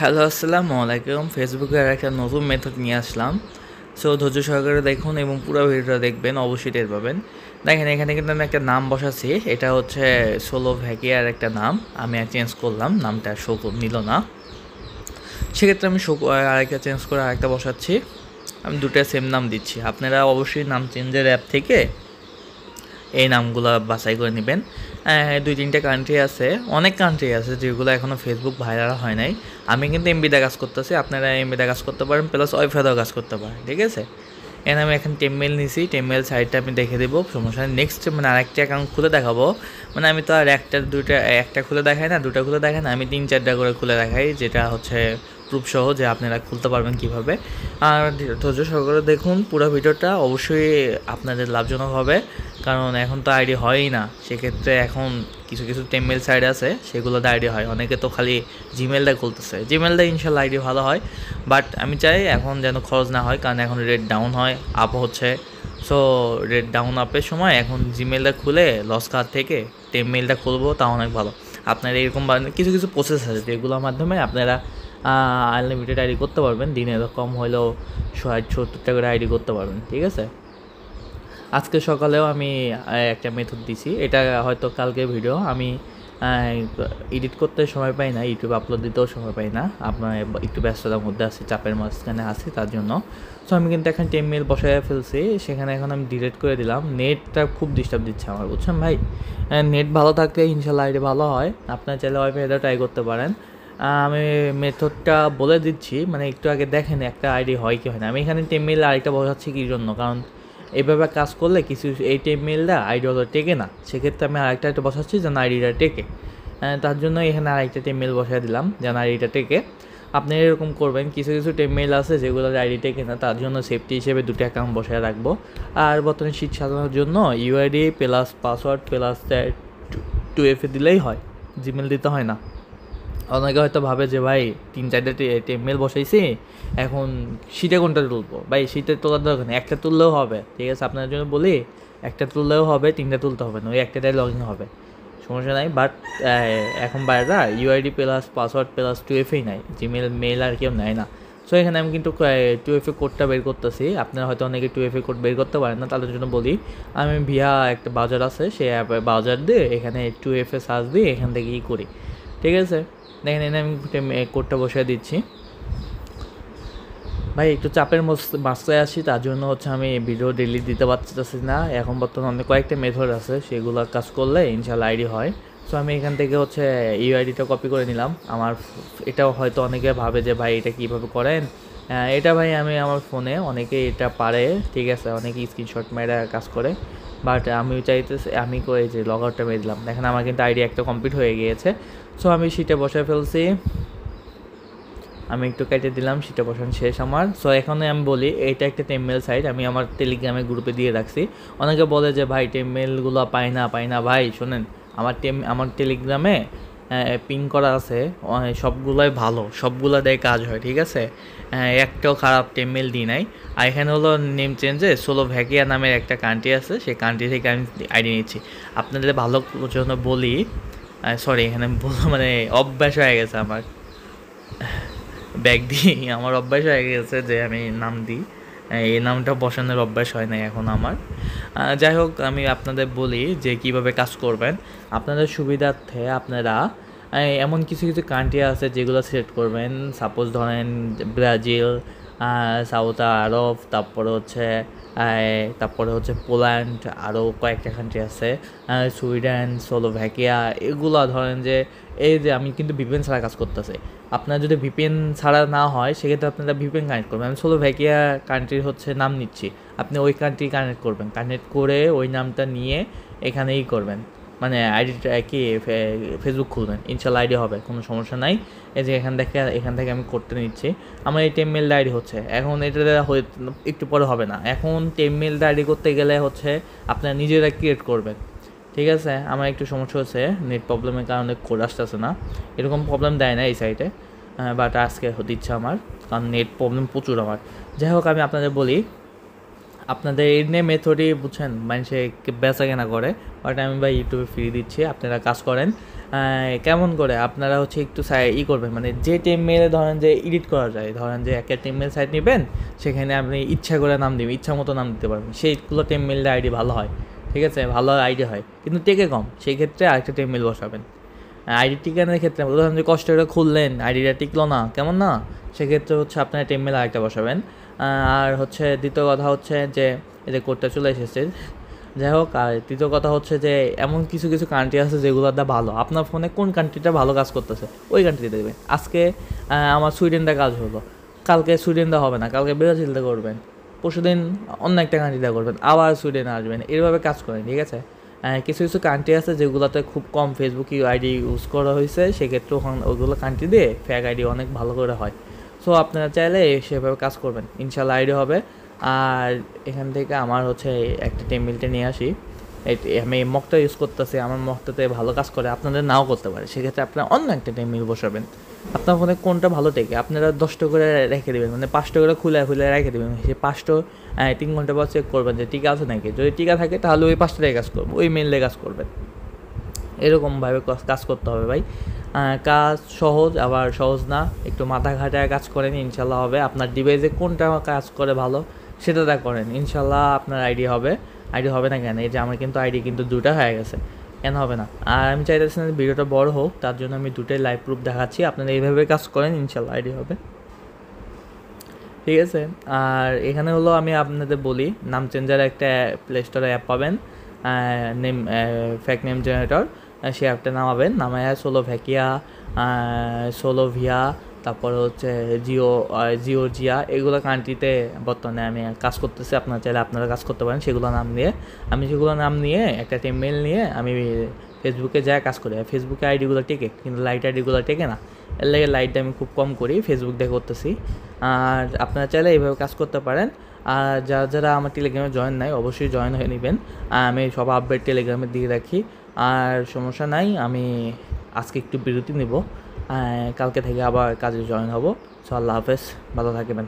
Hello, আসসালামু আলাইকুম। ফেসবুকের একটা নতুন মেথড নিয়ে আসলাম। সো ধৈর্য সহকারে দেখুন এবং পুরো ভিডিওটা দেখবেন, অবশ্যই টের পাবেন। দেখেন এখানে কিন্তু আমি একটা নাম বসাচ্ছি, এটা হচ্ছে স্লোভাকিয়ার একটা নাম। আমি চেঞ্জ করলাম, নামটা শো নিল না। সেক্ষেত্রে আমি আরেকটা চেঞ্জ করে আরেকটা বসাচ্ছি। আমি দুটো সেম নাম দিচ্ছি। আপনারা অবশ্যই নাম চেঞ্জের অ্যাপ থেকে এই নামগুলো বাছাই করে নেবেন। 2-3টে কান্ট্রি আছে, অনেক কান্ট্রি আছে যেগুলো এখনও ফেসবুক ভাইরাল হয় নাই। আমি কিন্তু এমবিতে কাজ করতেছি, আপনারা এমবিতে কাজ করতে পারেন, প্লাস ওয়াইফাইতেও কাজ করতে পারেন, ঠিক আছে। এখানে আমি এখন টেমমেল নিছি, টেমমেল সাইটটা আমি দেখে দেবো, সমস্যা নেই। নেক্সট মানে আরেকটা অ্যাকাউন্ট খুলে দেখাবো। মানে আমি তো আর একটা খুলে দেখাই না, দুটো খুলে দেখাই না, আমি 3-4টা করে খুলে দেখাই, যেটা হচ্ছে প্রুফ সহ যে আপনারা খুলতে পারবেন কীভাবে। আর ধৈর্য সহকারে দেখুন পুরো ভিডিওটা, অবশ্যই আপনাদের লাভজনক হবে। কারণ এখন তো আইডি হয়ই না, সেক্ষেত্রে এখন কিছু কিছু টেমমেল সাইট আছে সেগুলোতে আইডি হয়। অনেকে তো খালি জিমেলটা খুলতেছে, জিমেলটা ইনশাল্লাহ আইডি ভালো হয়। বাট আমি চাই এখন যেন খরচ না হয়, কারণ এখন রেট ডাউন হয়, আপ হচ্ছে। সো রেট ডাউন আপের সময় এখন জিমেলটা খুলে লস খাওয়ার থেকে টেমমেলটা খুলবো, তা অনেক ভালো। আপনারা এরকম কিছু কিছু প্রসেস আছে যেগুলোর মাধ্যমে আপনারা আনলিমিটেড আইডি করতে পারবেন। দিনে কম হলেও 60-70টা করে আইডি করতে পারবেন, ঠিক আছে। আজকে সকালেও আমি একটা মেথড দিছি, এটা হয়তো কালকে ভিডিও। আমি এডিট করতে সময় পাই না, ইউটিউবে আপলোড দিতেও সময় পাই না, আপনার একটু ব্যস্ততার মধ্যে আছে, চাপের মাঝখানে আছি তার জন্য। সো আমি কিন্তু এখন টেমমেল বসায় ফেলছি, সেখানে এখন আমি ডিলিট করে দিলাম। নেটটা খুব ডিস্টার্ব দিচ্ছে আমার, বুঝছেন ভাই। নেট ভালো থাকলে ইনশাল্লাহ আইডি ভালো হয়। আপনার চাইলে ওয়াইফাইটা ট্রাই করতে পারেন। আমি মেথডটা বলে দিচ্ছি, মানে একটু আগে দেখেন একটা আইডি হয় কি হয় না। আমি এখানে টেমমেল আরেকটা বসাচ্ছি কী জন্য, কারণ এইভাবে কাজ করলে কিছু এই টেমমেলটা আইডি হলো টেকে না, সেক্ষেত্রে আমি আরেকটা বসাচ্ছি যেন আইডিটা টেকে। তার জন্য এখানে আরেকটা টেমমেল বসাই দিলাম যেন আইডিটা টেকে। আপনি এরকম করবেন, কিছু কিছু টেমমেল আছে যেগুলো আইডি টেকে না, তার জন্য সেফটি হিসেবে 2টা অ্যাকাউন্ট বসায় রাখবো। আর বর্তমানে শীট সাজানোর জন্য UID plus password plus 2FA দিলেই হয়, জিমেল দিতে হয় না। অনেকে হয়তো ভাবে যে ভাই 3-4টা টেমমেল বসাইছি, এখন শীটে কোনটা তুলবো। ভাই শীতে তোলার দরকার নেই, একটা তুললেও হবে, ঠিক আছে। আপনার জন্য বলি, একটা তুললেও হবে, 3টা তুলতে হবে না, ওই একটাটাই লগ ইন হবে, সমস্যা নাই। বাট এখন বাইরেরা UID plus password plus 2FA নাই, জিমেল মেল আর কেউ নেয় না। সো এখানে আমি কিন্তু 2FA কোডটা বের করতেছি। আপনারা হয়তো অনেকে 2FA কোড বের করতে পারেন না, তাদের জন্য বলি, আমি ভিয়া একটা ব্রাউজার আছে, সেই অ্যাপে ব্রাউজার দিয়ে এখানে 2FA সার্চ দিয়ে এখান থেকে করি, ঠিক আছে। দেখেন এনে আমি কোডটা বসিয়ে দিচ্ছি। ভাই একটু চাপের মাঝখানে আসি, তার জন্য হচ্ছে আমি ভিডিও ডিলিট দিতে পারতেছি না। এখন বর্তমানে অনেক কয়েকটা মেথড আছে, সেগুলো কাজ করলে ইনশাল্লাহ আইডি হয়। সো আমি এখান থেকে হচ্ছে ইউআইডিটা কপি করে নিলাম। আমার এটাও হয়তো অনেকে ভাবে যে ভাই এটা কীভাবে করেন। এটা ভাই আমি আমার ফোনে, অনেকে এটা পারে, ঠিক আছে, অনেকে স্ক্রিনশট মেরে কাজ করে। বাট আমি চাইতেছি, আমি করে যে লগ আউটটা মেরে দিলাম, দেখেন আমার কিন্তু আইডি একটা কমপ্লিট হয়ে গিয়েছে। সো আমি সেটা বসে ফেলছি, আমি একটু কেটে দিলাম, সেটা বসানো শেষ আমার। সো এখানে আমি বলি এইটা একটা টেমমেল সাইট, আমি আমার টেলিগ্রামের গ্রুপে দিয়ে রাখছি। অনেকে বলে যে ভাই টেমমেলগুলো পাই না। ভাই শোনেন, আমার টেলিগ্রামে পিং করা আছে, সবগুলোই ভালো, সবগুলো দিয়ে কাজ হয়, ঠিক আছে। একটাও খারাপ টেমমেল দিই নাই। আর এখানে হলো নেম চেঞ্জে স্লোভাকিয়া নামের একটা কান্ট্রি আছে, সেই কান্ট্রি থেকে আমি আইডি নিচ্ছি। আপনাদের ভালো জন্য বলি, সরি এখানে মানে অভ্যাস হয়ে গেছে আমার, ব্যাগ দিই, আমার অভ্যাস হয়ে গেছে যে আমি নাম দিই, এই নামটা বসানোর অভ্যাস হয় না এখন আমার। যাই হোক, আমি আপনাদের বলি যে কিভাবে কাজ করবেন। আপনাদের সুবিধার্থে আপনারা এমন কিছু কিছু কান্ট্রি আছে যেগুলো সিলেক্ট করবেন। সাপোজ ধরেন ব্রাজিল, সাউথ আরব, তারপরে হচ্ছে পোল্যান্ড, আরও কয়েকটা কান্ট্রি আছে, সুইডেন, স্লোভাকিয়া, এগুলো ধরেন যে এই যে আমি কিন্তু ভিপিএন ছাড়া কাজ করতেছি। আপনার যদি ভিপিএন ছাড়া না হয়, সেক্ষেত্রে আপনারা ভিপিএন কানেক্ট করবেন। আমি স্লোভাকিয়া কান্ট্রির হচ্ছে নাম নিচ্ছি, আপনি ওই কান্ট্রি কানেক্ট করবেন, কানেক্ট করে ওই নামটা নিয়ে এখানেই করবেন, মানে আইডিটা কি ফেসবুক খুলবেন, ইনশাল্লাহ আইডি হবে, কোনো সমস্যা নাই। এই যে এখান থেকে আমি করতে নিচ্ছি, আমার এই টেমমেল আইডি হচ্ছে। এখন এটা একটু পরে হবে না, এখন টেমমেল আইডি করতে গেলে হচ্ছে আপনারা নিজেরা ক্রিয়েট করবেন, ঠিক আছে। আমার একটু সমস্যা হচ্ছে, নেট প্রবলেমের কারণে কোড আসতেছে না, এরকম প্রবলেম দেয় না এই সাইটে, বাট আজকে দিচ্ছে আমার, কারণ নেট প্রবলেম প্রচুর আমার। যাই হোক, আমি আপনাদের বলি, আপনাদের এই নিয়ে মেথডই বুঝছেন মানুষে বেচা কেনা করে, বাট আমি ভাই ইউটিউবে ফ্রি দিচ্ছি, আপনারা কাজ করেন। কেমন করে আপনারা হচ্ছে একটু করবেন, মানে যে টেমমেলে ধরেন যে এডিট করা যায়, ধরেন যে একটা টেমমেল সাইট নেবেন, সেখানে আপনি ইচ্ছা করে নাম দিবেন, ইচ্ছা মতো নাম দিতে পারবেন, সেইগুলো টেমমেলটা আইডি ভালো হয়, ঠিক আছে, ভালো আইডি হয়, কিন্তু টেকে কম, সেই ক্ষেত্রে আরেকটা টেমমেল বসাবেন। আইডি টিকানোর ক্ষেত্রে ধরেন যে কষ্ট করে খুললেন, আইডিটা টিকলো না, কেমন না, সেক্ষেত্রে হচ্ছে আপনার টেমমেল আরেকটা বসাবেন। আর হচ্ছে দ্বিতীয় কথা হচ্ছে যে এই যে কোডটা চলে এসেছে, যাই হোক। আর তৃতীয় কথা হচ্ছে যে এমন কিছু কিছু কান্ট্রি আছে যেগুলোটা ভালো, আপনার ফোনে কোন কান্ট্রিটা ভালো কাজ করতেছে ওই কান্ট্রিতে দেবেন। আজকে আমার সুইডেনটা কাজ হলো, কালকে সুইডেনটা হবে না, কালকে ব্রাজিলটা করবেন, পরশুদিন অন্য একটা কান্ট্রিটা করবেন, আবার সুইডেনে আসবেন, এভাবে কাজ করেন, ঠিক আছে। কিছু কিছু কান্ট্রি আছে যেগুলোতে খুব কম ফেসবুক আইডি ইউজ করা হয়েছে, সেক্ষেত্রে ওইগুলো কান্ট্রি দিয়ে ফেক আইডি অনেক ভালো করে হয়। সো আপনারা চাইলে সেভাবে কাজ করবেন, ইনশাল্লাহ আইডি হবে। আর এখান থেকে আমার হচ্ছে একটা টেমমেলটা নিয়ে আসি, আমি মকটা ইউজ করতেছি, আমার মকটাতে ভালো কাজ করে, আপনাদের নাও করতে পারে, সেক্ষেত্রে আপনারা অন্য একটা টেমমেল বসাবেন। আপনার ফোনে কোনটা ভালো টেকে আপনারা 10টা করে রেখে দেবেন, মানে 5টা করে খুলে খুলে রেখে দেবেন, সেই 5টা 3 ঘন্টা পর চেক করবেন যে টিকা আছে নাকি, যদি টিকা থাকে তাহলে ওই 5টায় কাজ করবেন, ওই মেইলে কাজ করবেন। এরকমভাবে কাজ করতে হবে ভাই। কাজ সহজ, আবার সহজ না, একটু মাথা খাটায় কাজ করেন, ইনশাল্লাহ হবে। আপনার ডিভাইসে কোনটা কাজ করে ভালো সেটা করেন, ইনশাল্লাহ আপনার আইডি হবে। আইডি হবে না কেন, এই যে আমার কিন্তু আইডি কিন্তু 2টা হয়ে গেছে, কেন হবে না। আর আমি চাইতেছি না ভিডিওটা বড় হোক, তার জন্য আমি 2টাই লাইভ প্রুফ দেখাচ্ছি, আপনারা এইভাবে কাজ করেন, ইনশাল্লাহ আইডি হবে, ঠিক আছে। আর এখানে হলো আমি আপনাদের বলি, নাম চেঞ্জার একটা প্লে স্টোরে অ্যাপ পাবেন, নেম ফেক নেম জেনারেটর, সে অ্যাপটা নামাবেন, নামায় সোলোভিয়া, তারপর হচ্ছে জিওর্জিয়া, এগুলো কান্ট্রিতে বর্তমানে আমি কাজ করতেছি, আপনারা চাইলে আপনারা কাজ করতে পারেন সেগুলো নাম নিয়ে একটা টেমমেল নিয়ে আমি ফেসবুকে যাই কাজ করি। ফেসবুকে আইডিগুলো টেকে, কিন্তু লাইট আইডিগুলো টেকে না, এর লাগে লাইটটা আমি খুব কম করি, ফেসবুক দিয়ে করতেছি। আর আপনারা চাইলে এইভাবে কাজ করতে পারেন। আর যারা যারা আমার টেলিগ্রামে জয়েন নাই, অবশ্যই জয়েন হয়ে নেবেন, আমি সব আপডেট টেলিগ্রামে দিয়ে রাখি। আর সমস্যা নাই, আমি আজকে একটু বিরতি নিব, কালকে থেকে আবার কাজে জয়েন হব। সো আল্লাহ হাফেজ, ভালো থাকবেন।